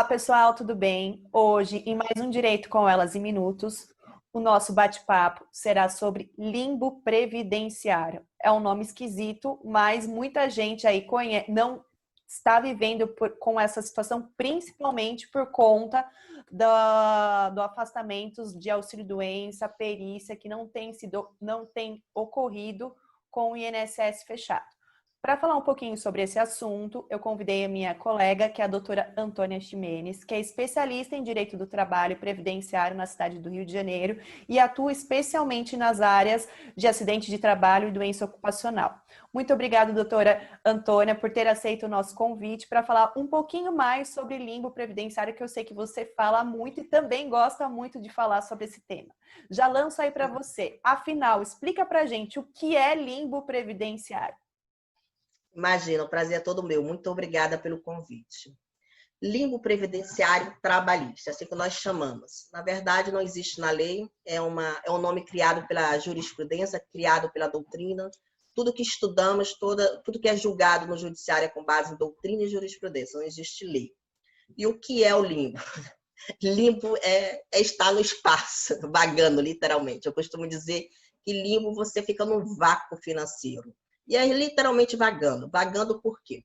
Olá, pessoal, tudo bem? Hoje, em mais um Direito com Elas em Minutos, o nosso bate-papo será sobre limbo previdenciário. É um nome esquisito, mas muita gente aí não está vivendo com essa situação, principalmente por conta do afastamento de auxílio-doença, perícia, que não tem ocorrido com o INSS fechado. Para falar um pouquinho sobre esse assunto, eu convidei a minha colega, que é a doutora Antônia Ximenes, que é especialista em Direito do Trabalho e Previdenciário na cidade do Rio de Janeiro e atua especialmente nas áreas de acidente de trabalho e doença ocupacional. Muito obrigada, doutora Antônia, por ter aceito o nosso convite para falar um pouquinho mais sobre limbo previdenciário, que eu sei que você fala muito e também gosta muito de falar sobre esse tema. Já lanço aí para você. Afinal, explica para a gente o que é limbo previdenciário. Imagina, o prazer é todo meu. Muito obrigada pelo convite. Limbo previdenciário trabalhista, assim que nós chamamos. Na verdade, não existe na lei, é um nome criado pela jurisprudência, criado pela doutrina. Tudo que estudamos, tudo que é julgado no judiciário é com base em doutrina e jurisprudência, não existe lei. E o que é o limbo? Limbo é estar no espaço, vagando, literalmente. Eu costumo dizer que limbo você fica num vácuo financeiro. E é literalmente vagando. Vagando por quê?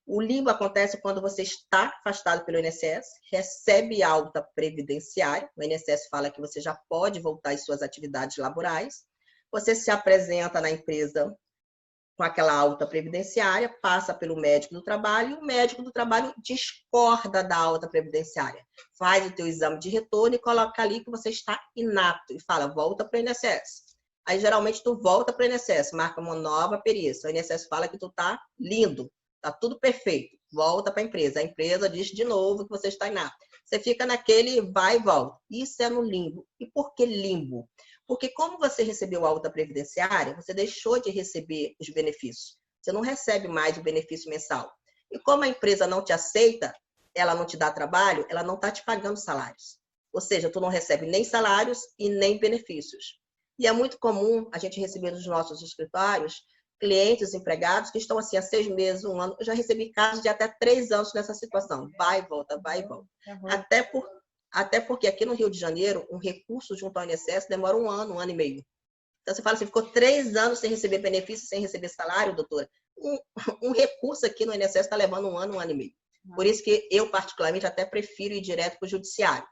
O limbo acontece quando você está afastado pelo INSS, recebe alta previdenciária, o INSS fala que você já pode voltar às suas atividades laborais, você se apresenta na empresa com aquela alta previdenciária, passa pelo médico do trabalho e o médico do trabalho discorda da alta previdenciária. Faz o teu exame de retorno e coloca ali que você está inapto e fala, volta para o INSS. Aí, geralmente, tu volta para o INSS, marca uma nova perícia. O INSS fala que tu tá lindo, tá tudo perfeito. Volta para a empresa diz de novo que você está inapto. Você fica naquele vai e volta. Isso é no limbo. E por que limbo? Porque como você recebeu a alta previdenciária, você deixou de receber os benefícios. Você não recebe mais o benefício mensal. E como a empresa não te aceita, ela não te dá trabalho, ela não está te pagando salários. Ou seja, tu não recebe nem salários e nem benefícios. E é muito comum a gente receber nos nossos escritórios clientes, empregados que estão assim há 6 meses, 1 ano. Eu já recebi casos de até 3 anos nessa situação. Vai e volta, vai e volta. Até porque aqui no Rio de Janeiro, um recurso junto ao INSS demora 1 ano e meio. Então, você fala assim, ficou 3 anos sem receber benefício, sem receber salário, doutora. Um recurso aqui no INSS está levando 1 ano e meio. Por isso que eu, particularmente, até prefiro ir direto para o judiciário.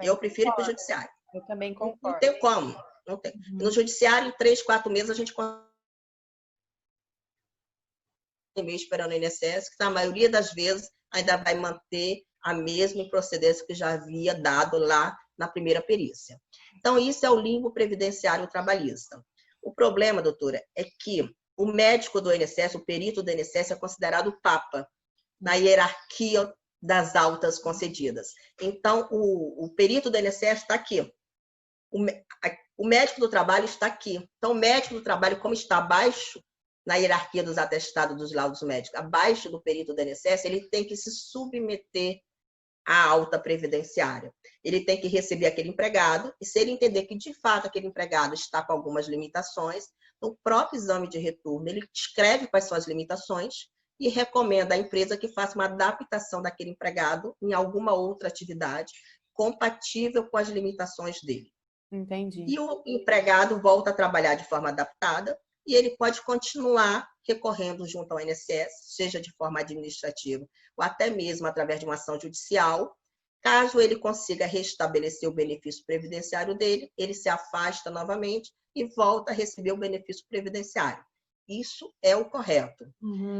Eu prefiro ir para o judiciário. Eu também concordo. Não tem como. Não tem. No judiciário, em 3, 4 meses, a gente esperando o INSS, que na maioria das vezes ainda vai manter a mesma procedência que já havia dado lá na primeira perícia. Então, isso é o limbo previdenciário trabalhista. O problema, doutora, é que o médico do INSS, o perito do INSS, é considerado o papa na hierarquia das altas concedidas. Então, o perito do INSS está aqui. O médico do trabalho está aqui. Então, o médico do trabalho, como está abaixo na hierarquia dos atestados dos laudos médicos, abaixo do perito do INSS, ele tem que se submeter à alta previdenciária. Ele tem que receber aquele empregado, e se ele entender que, de fato, aquele empregado está com algumas limitações, no próprio exame de retorno, ele escreve quais são as limitações e recomenda à empresa que faça uma adaptação daquele empregado em alguma outra atividade compatível com as limitações dele. Entendi. E o empregado volta a trabalhar de forma adaptada, e ele pode continuar recorrendo junto ao INSS, seja de forma administrativa ou até mesmo através de uma ação judicial. Caso ele consiga restabelecer o benefício previdenciário dele, ele se afasta novamente e volta a receber o benefício previdenciário. Isso é o correto.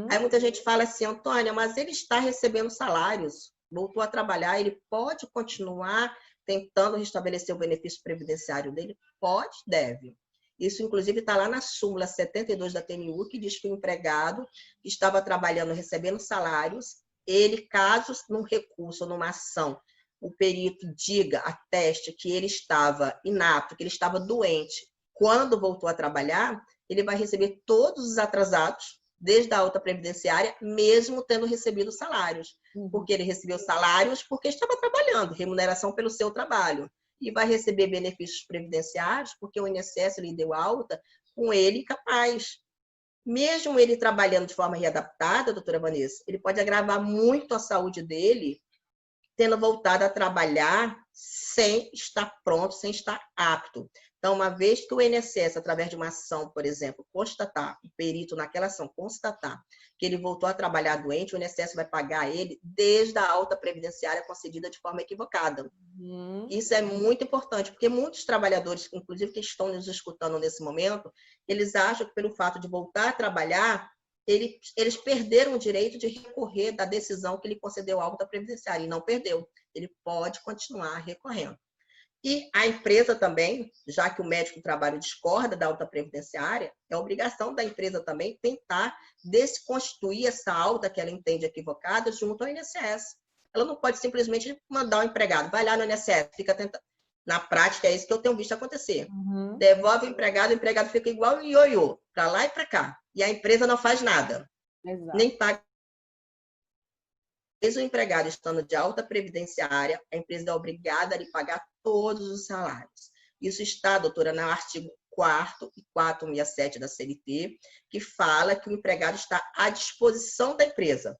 Aí muita gente fala assim, Antônia, mas ele está recebendo salários, voltou a trabalhar, ele pode continuar tentando restabelecer o benefício previdenciário dele? Pode, deve. Isso, inclusive, está lá na súmula 72 da TNU, que diz que o empregado que estava trabalhando, recebendo salários, ele, caso num recurso ou numa ação, o perito diga, ateste que ele estava inapto, que ele estava doente, quando voltou a trabalhar, ele vai receber todos os atrasados, desde a alta previdenciária, mesmo tendo recebido salários. Porque ele recebeu salários porque estava trabalhando, remuneração pelo seu trabalho. E vai receber benefícios previdenciários porque o INSS lhe deu alta com ele capaz. Mesmo ele trabalhando de forma readaptada, doutora Vanessa, ele pode agravar muito a saúde dele tendo voltado a trabalhar sem estar pronto, sem estar apto. Então, uma vez que o INSS, através de uma ação, por exemplo, constatar, o perito naquela ação constatar que ele voltou a trabalhar doente, o INSS vai pagar ele desde a alta previdenciária concedida de forma equivocada. Isso é muito importante, porque muitos trabalhadores, inclusive que estão nos escutando nesse momento, eles acham que pelo fato de voltar a trabalhar, eles perderam o direito de recorrer da decisão que ele concedeu a alta previdenciária, e não perdeu. Ele pode continuar recorrendo. E a empresa também, já que o médico do trabalho discorda da alta previdenciária, é obrigação da empresa também tentar desconstituir essa alta que ela entende equivocada junto ao INSS. Ela não pode simplesmente mandar o empregado, vai lá no INSS, fica tentando. Na prática, é isso que eu tenho visto acontecer. Devolve o empregado fica igual um ioiô, para lá e para cá. E a empresa não faz nada. Exato. Nem paga. Mesmo o empregado estando de alta previdenciária, a empresa é obrigada a lhe pagar todos os salários. Isso está, doutora, no artigo 4º e 467 da CLT, que fala que o empregado está à disposição da empresa.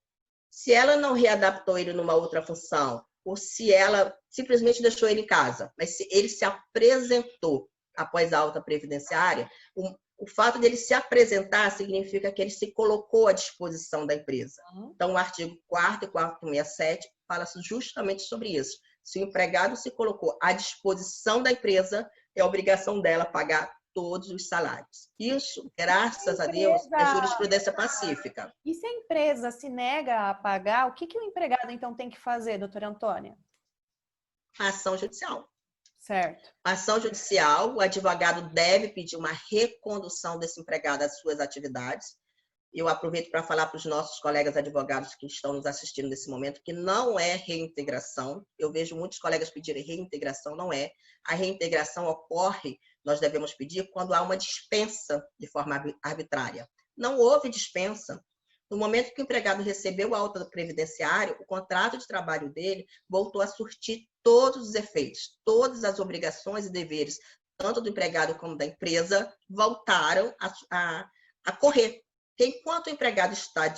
Se ela não readaptou ele numa outra função, ou se ela simplesmente deixou ele em casa, mas se ele se apresentou após a alta previdenciária, o fato dele se apresentar significa que ele se colocou à disposição da empresa. Então, o artigo 4º e 467 fala justamente sobre isso. Se o empregado se colocou à disposição da empresa, é obrigação dela pagar todos os salários. Isso, graças a Deus, é jurisprudência pacífica. E se a empresa se nega a pagar, o que o empregado, então, tem que fazer, doutora Antônia? Ação judicial. Certo. Ação judicial, o advogado deve pedir uma recondução desse empregado às suas atividades. Eu aproveito para falar para os nossos colegas advogados que estão nos assistindo nesse momento que não é reintegração. Eu vejo muitos colegas pedirem reintegração, não é. A reintegração ocorre, nós devemos pedir, quando há uma dispensa de forma arbitrária. Não houve dispensa. No momento que o empregado recebeu a alta previdenciária, o contrato de trabalho dele voltou a surtir todos os efeitos, todas as obrigações e deveres, tanto do empregado como da empresa, voltaram a correr. Porque enquanto o empregado está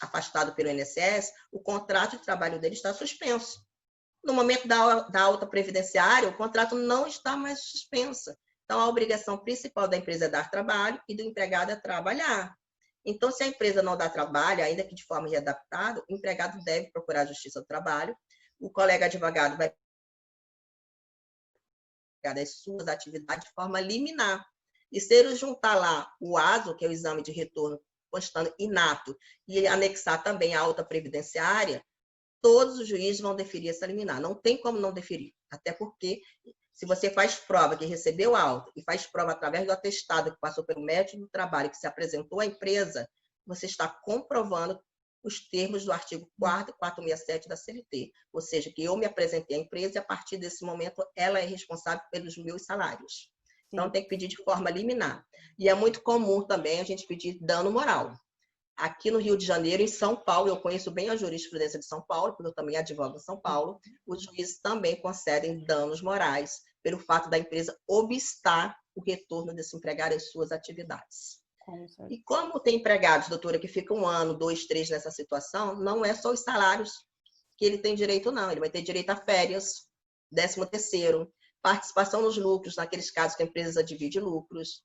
afastado pelo INSS, o contrato de trabalho dele está suspenso. No momento da alta previdenciária, o contrato não está mais suspenso. Então, a obrigação principal da empresa é dar trabalho e do empregado é trabalhar. Então, se a empresa não dá trabalho, ainda que de forma readaptada, o empregado deve procurar a Justiça do Trabalho, o colega advogado vai pegar as suas atividades de forma liminar. E se ele juntar lá o ASO, que é o exame de retorno constando inato, e anexar também a alta previdenciária, todos os juízes vão deferir essa liminar. Não tem como não deferir, até porque se você faz prova que recebeu alta e faz prova através do atestado que passou pelo médico do trabalho, que se apresentou à empresa, você está comprovando os termos do artigo 4º e 467 da CLT. Ou seja, que eu me apresentei à empresa e, a partir desse momento, ela é responsável pelos meus salários. Então, tem que pedir de forma liminar. E é muito comum também a gente pedir dano moral. Aqui no Rio de Janeiro, em São Paulo, eu conheço bem a jurisprudência de São Paulo, porque eu também advogo em São Paulo, os juízes também concedem danos morais pelo fato da empresa obstar o retorno desse empregado às suas atividades. E como tem empregados, doutora, que ficam 1 ano, 2, 3 nessa situação, não é só os salários que ele tem direito, não. Ele vai ter direito a férias, 13º, participação nos lucros, naqueles casos que a empresa divide lucros,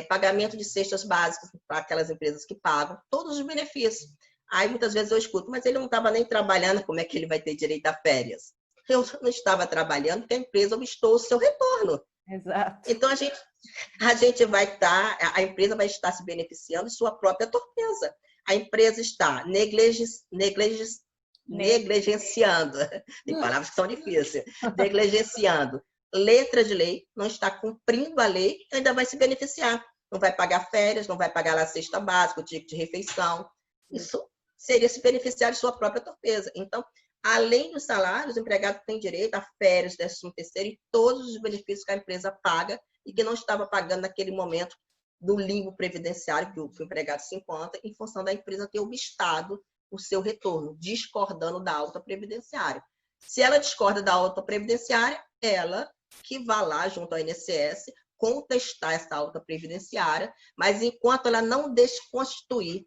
pagamento de cestas básicas para aquelas empresas que pagam, todos os benefícios. Aí muitas vezes eu escuto, mas ele não estava nem trabalhando, como é que ele vai ter direito a férias? Eu não estava trabalhando porque a empresa obstou o seu retorno. Exato. Então a gente vai estar, a empresa vai estar se beneficiando de sua própria torpeza. A empresa está negligenciando, tem palavras que são difíceis, negligenciando letra de lei, não está cumprindo a lei, ainda vai se beneficiar. Não vai pagar férias, não vai pagar lá a cesta básica, o ticket de refeição. Isso seria se beneficiar de sua própria torpeza. Então, além dos salários, o empregado tem direito a férias, 13º e todos os benefícios que a empresa paga e que não estava pagando naquele momento do limbo previdenciário que o empregado se encontra, em função da empresa ter obstado o seu retorno, discordando da alta previdenciária. Se ela discorda da alta previdenciária, ela que vá lá junto ao INSS contestar essa alta previdenciária, mas enquanto ela não desconstituir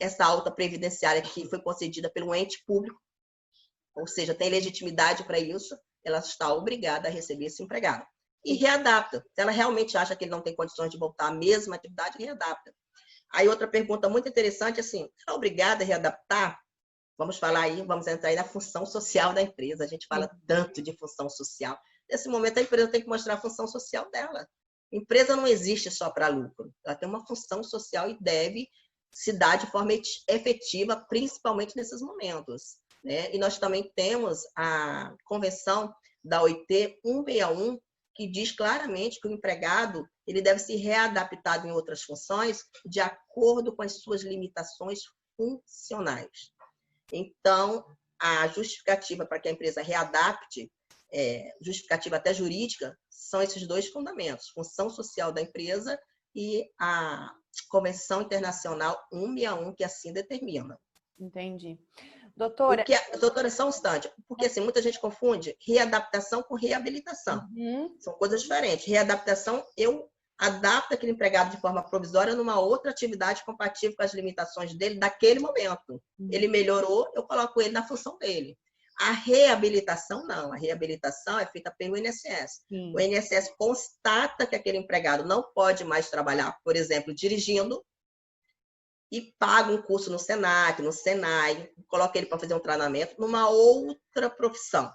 essa alta previdenciária que foi concedida pelo ente público, ou seja, tem legitimidade para isso, ela está obrigada a receber esse empregado. E readapta. Se ela realmente acha que ele não tem condições de voltar à mesma atividade, readapta. Aí outra pergunta muito interessante, assim, é obrigada a readaptar? Vamos falar aí, vamos entrar aí na função social da empresa. A gente fala tanto de função social. Nesse momento, a empresa tem que mostrar a função social dela. A empresa não existe só para lucro. Ela tem uma função social e deve se dar de forma efetiva, principalmente nesses momentos, né? E nós também temos a convenção da OIT 161, que diz claramente que o empregado ele deve ser readaptado em outras funções de acordo com as suas limitações funcionais. Então, a justificativa para que a empresa readapte, justificativa até jurídica, são esses dois fundamentos, função social da empresa e a Convenção Internacional 161, que assim determina. Entendi. Doutora... Doutora, só um instante, porque assim, muita gente confunde readaptação com reabilitação. São coisas diferentes. Readaptação, eu adapto aquele empregado de forma provisória numa outra atividade compatível com as limitações dele daquele momento. Ele melhorou, eu coloco ele na função dele. A reabilitação, não. A reabilitação é feita pelo INSS. O INSS constata que aquele empregado não pode mais trabalhar, por exemplo, dirigindo, e paga um curso no Senac, no Senai, coloca ele para fazer um treinamento numa outra profissão.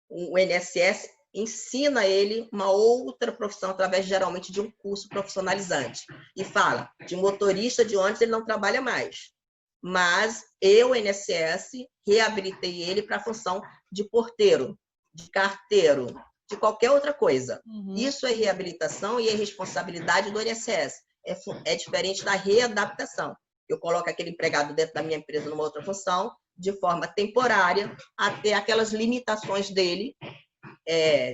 O INSS ensina ele uma outra profissão através, geralmente, de um curso profissionalizante. E fala, de motorista de ônibus ele não trabalha mais. Mas eu, INSS, reabilitei ele para a função de porteiro, de carteiro, de qualquer outra coisa. Isso é reabilitação e é responsabilidade do INSS. É diferente da readaptação. Eu coloco aquele empregado dentro da minha empresa numa outra função, de forma temporária, até aquelas limitações dele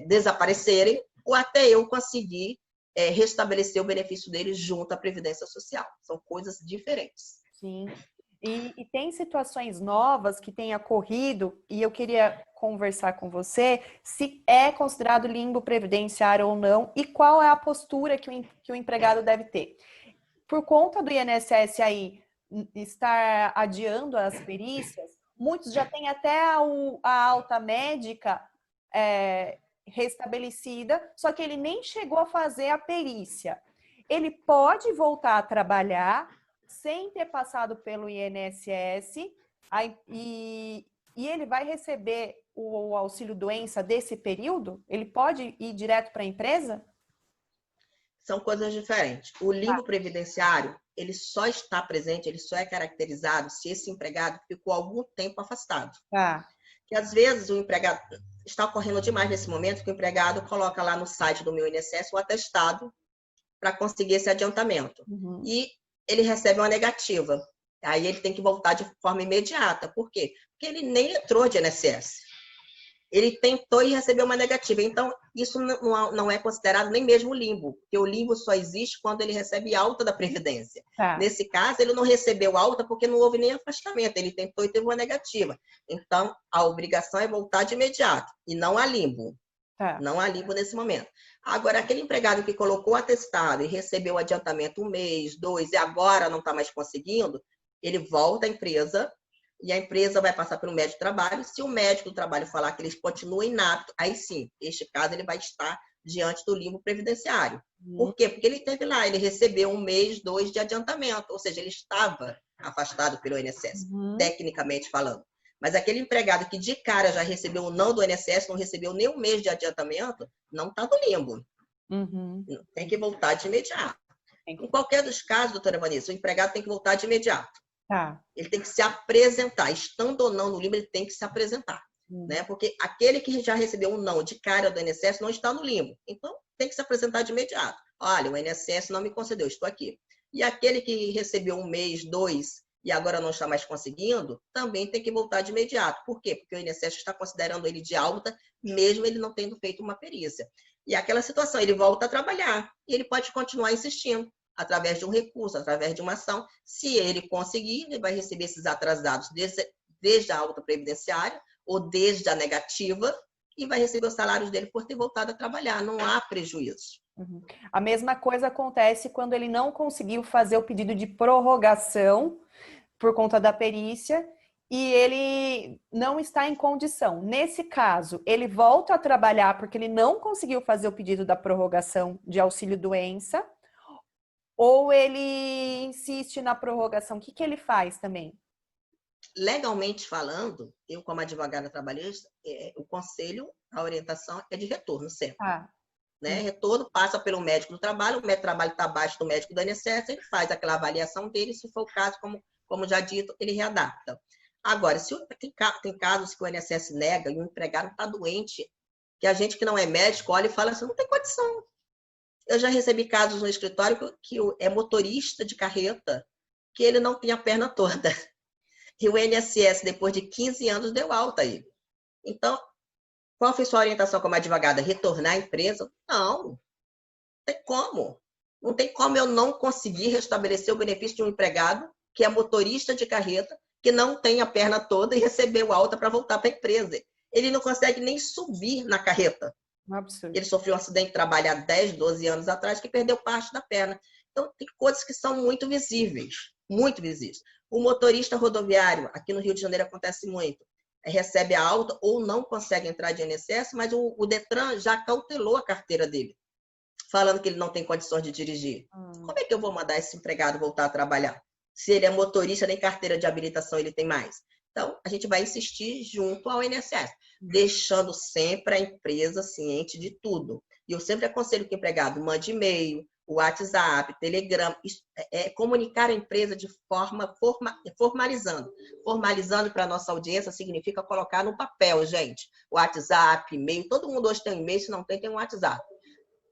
desaparecerem, ou até eu conseguir restabelecer o benefício dele junto à Previdência Social. São coisas diferentes. Sim. E tem situações novas que têm ocorrido, e eu queria conversar com você se é considerado limbo previdenciário ou não, e qual é a postura que o empregado deve ter. Por conta do INSS aí estar adiando as perícias, muitos já têm até a alta médica restabelecida, só que ele nem chegou a fazer a perícia. Ele pode voltar a trabalhar sem ter passado pelo INSS, e ele vai receber o auxílio-doença desse período? Ele pode ir direto para a empresa? São coisas diferentes. O limbo previdenciário, ele só está presente, ele só é caracterizado se esse empregado ficou algum tempo afastado. Que às vezes o empregado está ocorrendo demais nesse momento que o empregado coloca lá no site do meu INSS o atestado para conseguir esse adiantamento. E ele recebe uma negativa. Aí ele tem que voltar de forma imediata. Por quê? Porque ele nem entrou de INSS. Ele tentou e recebeu uma negativa. Então, isso não é considerado nem mesmo limbo, porque o limbo só existe quando ele recebe alta da Previdência. Nesse caso, ele não recebeu alta porque não houve nem afastamento. Ele tentou e teve uma negativa. Então, a obrigação é voltar de imediato. E não há limbo. Não há limbo nesse momento. Agora, aquele empregado que colocou o atestado e recebeu o adiantamento 1 mês, 2, e agora não está mais conseguindo, ele volta à empresa e a empresa vai passar pelo médico do trabalho. Se o médico do trabalho falar que ele continua inapto, aí sim, neste caso, ele vai estar diante do limbo previdenciário. Por quê? Porque ele teve lá, ele recebeu 1 mês, 2 de adiantamento, ou seja, ele estava afastado pelo INSS, tecnicamente falando. Mas aquele empregado que de cara já recebeu o não do INSS, não recebeu nem 1 mês de adiantamento, não está no limbo. Tem que voltar de imediato. Em qualquer dos casos, doutora Vanessa, o empregado tem que voltar de imediato. Ele tem que se apresentar. Estando ou não no limbo, ele tem que se apresentar. Né? Porque aquele que já recebeu um não de cara do INSS não está no limbo. Então, tem que se apresentar de imediato. Olha, o INSS não me concedeu, estou aqui. E aquele que recebeu 1 mês, 2, e agora não está mais conseguindo, também tem que voltar de imediato. Por quê? Porque o INSS está considerando ele de alta, mesmo ele não tendo feito uma perícia. E aquela situação, ele volta a trabalhar. E ele pode continuar insistindo, através de um recurso, através de uma ação. Se ele conseguir, ele vai receber esses atrasados desde a alta previdenciária ou desde a negativa e vai receber os salários dele por ter voltado a trabalhar. Não há prejuízo. A mesma coisa acontece quando ele não conseguiu fazer o pedido de prorrogação por conta da perícia e ele não está em condição. Nesse caso, ele volta a trabalhar porque ele não conseguiu fazer o pedido da prorrogação de auxílio-doença, ou ele insiste na prorrogação? O que que ele faz também? Legalmente falando, eu como advogada trabalhista, o conselho, a orientação é de retorno sempre. Ah. Né? Retorno passa pelo médico do trabalho, o médico do trabalho está abaixo do médico do INSS, ele faz aquela avaliação dele, se for o caso, como já dito, ele readapta. Agora, tem casos que o INSS nega e o empregado está doente, que a gente que não é médico olha e fala assim, não tem condição. Eu já recebi casos no escritório que é motorista de carreta, que ele não tem a perna toda. E o INSS, depois de 15 anos, deu alta a ele. Então, qual foi sua orientação como advogada? Retornar à empresa? Não tem como. Não tem como eu não conseguir restabelecer o benefício de um empregado que é motorista de carreta, que não tem a perna toda e recebeu alta para voltar para a empresa. Ele não consegue nem subir na carreta. Absurdo. Ele sofreu um acidente de trabalho há 10, 12 anos atrás que perdeu parte da perna. Então, tem coisas que são muito visíveis, muito visíveis. O motorista rodoviário, aqui no Rio de Janeiro acontece muito, recebe a alta ou não consegue entrar de INSS, mas o Detran já cautelou a carteira dele, falando que ele não tem condições de dirigir. Como é que eu vou mandar esse empregado voltar a trabalhar? Se ele é motorista, nem carteira de habilitação ele tem mais. Então, a gente vai insistir junto ao INSS, deixando sempre a empresa ciente de tudo. E eu sempre aconselho que o empregado mande e-mail, WhatsApp, Telegram, comunicar a empresa de forma formalizando. Formalizando para a nossa audiência significa colocar no papel, gente. WhatsApp, e-mail, todo mundo hoje tem um e-mail, se não tem, tem um WhatsApp.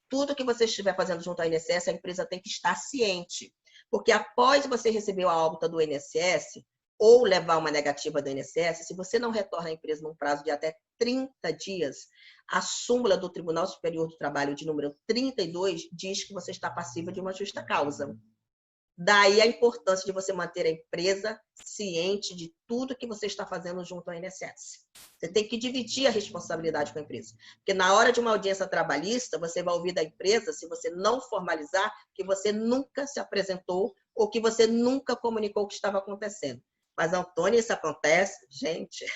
Tudo que você estiver fazendo junto ao INSS, a empresa tem que estar ciente. Porque após você receber a alta do INSS, ou levar uma negativa do INSS, se você não retorna à empresa num prazo de até 30 dias, a súmula do Tribunal Superior do Trabalho, de número 32, diz que você está passiva de uma justa causa. Daí a importância de você manter a empresa ciente de tudo que você está fazendo junto ao INSS. Você tem que dividir a responsabilidade com a empresa. Porque na hora de uma audiência trabalhista, você vai ouvir da empresa, se você não formalizar, que você nunca se apresentou ou que você nunca comunicou o que estava acontecendo. Mas, Antônia, isso acontece? Gente,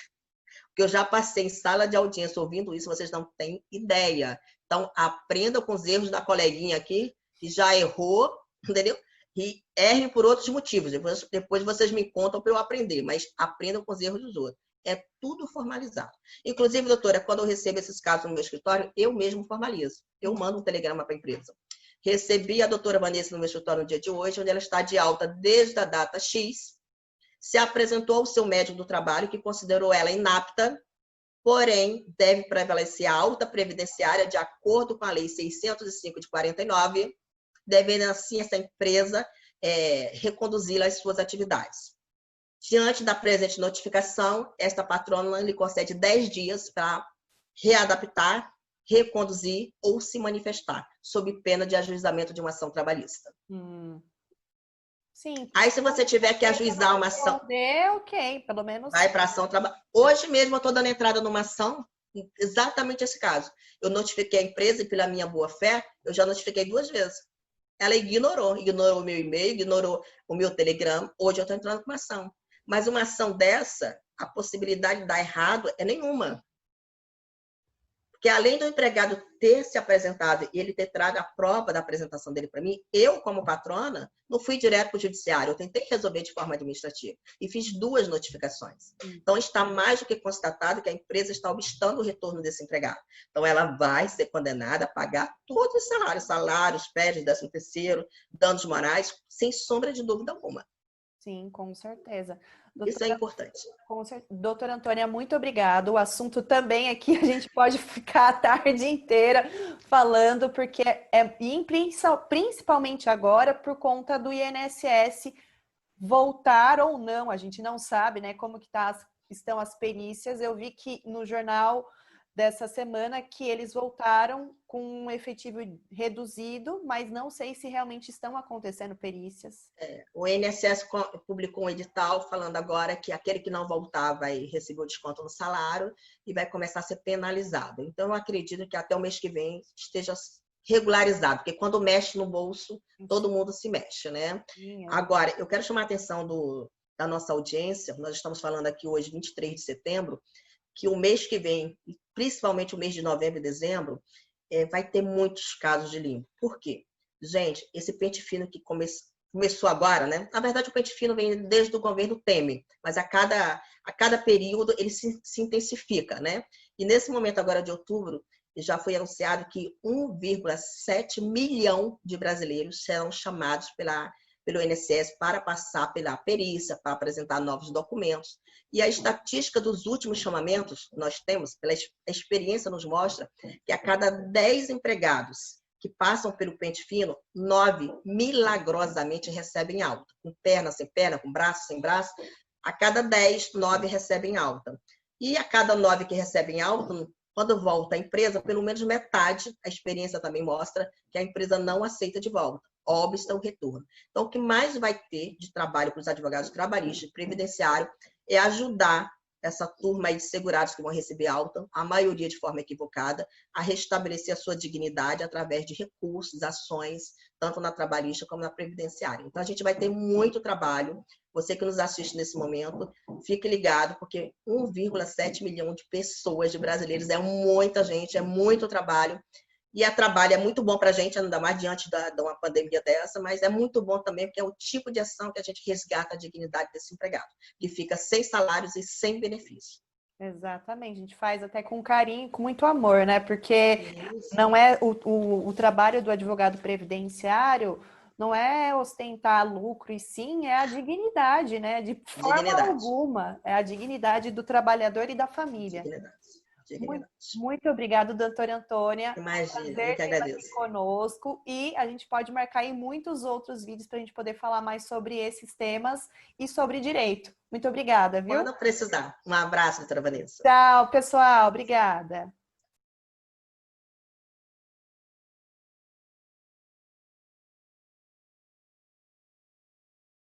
porque eu já passei em sala de audiência ouvindo isso, vocês não têm ideia. Então, aprenda com os erros da coleguinha aqui, que já errou, entendeu? E errem por outros motivos. Depois vocês me contam para eu aprender, mas aprendam com os erros dos outros. É tudo formalizado. Inclusive, doutora, quando eu recebo esses casos no meu escritório, eu mesmo formalizo. Eu mando um telegrama para a empresa. Recebi a doutora Vanessa no meu escritório no dia de hoje, onde ela está de alta desde a data X, se apresentou ao seu médico do trabalho, que considerou ela inapta, porém, deve prevalecer a alta previdenciária de acordo com a Lei 605 de 49, devendo assim essa empresa reconduzi-la às suas atividades. Diante da presente notificação, esta patrona lhe concede 10 dias para readaptar, reconduzir ou se manifestar, sob pena de ajuizamento de uma ação trabalhista. Sim. Aí, se você tiver que ajuizar uma ação, ok, pelo menos. vai para ação trabalhista. Hoje mesmo eu estou dando entrada numa ação, exatamente esse caso. Eu notifiquei a empresa e, pela minha boa fé, eu já notifiquei 2 vezes. Ela ignorou o meu e-mail, ignorou o meu Telegram. Hoje eu estou entrando com uma ação. Mas uma ação dessa, a possibilidade de dar errado é nenhuma. Porque além do empregado ter se apresentado e ele ter trago a prova da apresentação dele para mim, eu, como patrona, não fui direto para o judiciário. Eu tentei resolver de forma administrativa e fiz 2 notificações. Então, está mais do que constatado que a empresa está obstando o retorno desse empregado. Então, ela vai ser condenada a pagar todos os salários, férias, 13º, danos morais, sem sombra de dúvida alguma. Sim, com certeza. Isso é importante. Doutora Antônia, muito obrigada. O assunto também aqui a gente pode ficar a tarde inteira falando, porque principalmente agora por conta do INSS voltar ou não, a gente não sabe, né, como que estão as perícias. Eu vi que no jornal dessa semana que eles voltaram com um efetivo reduzido, mas não sei se realmente estão acontecendo perícias. O INSS publicou um edital falando agora que aquele que não voltar vai receber o desconto no salário e vai começar a ser penalizado. Então, eu acredito que até o mês que vem esteja regularizado, porque quando mexe no bolso, todo mundo se mexe, né? Agora, eu quero chamar a atenção da nossa audiência, nós estamos falando aqui hoje, 23 de setembro, que o mês que vem, principalmente o mês de novembro e dezembro, vai ter muitos casos de limbo. Por quê? Gente, esse pente fino que começou agora, né? Na verdade, o pente fino vem desde o governo Temer, mas a cada período ele se intensifica, né? E nesse momento agora de outubro, já foi anunciado que 1,7 milhão de brasileiros serão chamados pelo INSS para passar pela perícia, para apresentar novos documentos. E a estatística dos últimos chamamentos que nós temos, pela experiência nos mostra que a cada 10 empregados que passam pelo pente fino, 9 milagrosamente recebem alta. Com perna, sem perna, com braço, sem braço, a cada 10, 9 recebem alta. E a cada 9 que recebem alta, quando volta à empresa, pelo menos metade, a experiência também mostra que a empresa não aceita de volta. Obsta o retorno. Então, o que mais vai ter de trabalho para os advogados trabalhistas e previdenciário é ajudar essa turma aí de segurados que vão receber alta, a maioria de forma equivocada, a restabelecer a sua dignidade através de recursos, ações, tanto na trabalhista como na previdenciária. Então, a gente vai ter muito trabalho. Você que nos assiste nesse momento, fique ligado, porque 1,7 milhão de pessoas, de brasileiros, é muita gente, é muito trabalho. E a trabalho é muito bom para a gente, ainda mais diante de uma pandemia dessa, mas é muito bom também, porque é o tipo de ação que a gente resgata a dignidade desse empregado, que fica sem salários e sem benefício. Exatamente, a gente faz até com carinho, com muito amor, né? Porque não é o trabalho do advogado previdenciário não é ostentar lucro, e sim é a dignidade, né? De forma Dignidade. alguma, é a dignidade do trabalhador e da família. Dignidade. Muito, Dignidade. muito obrigada, doutora Antônia. Imagina, eu Prazer que tê-la aqui agradeço. conosco e a gente pode marcar aí muitos outros vídeos para a gente poder falar mais sobre esses temas e sobre direito. Muito obrigada, viu? Quando precisar. Um abraço, doutora Vanessa. Tchau, pessoal. Obrigada.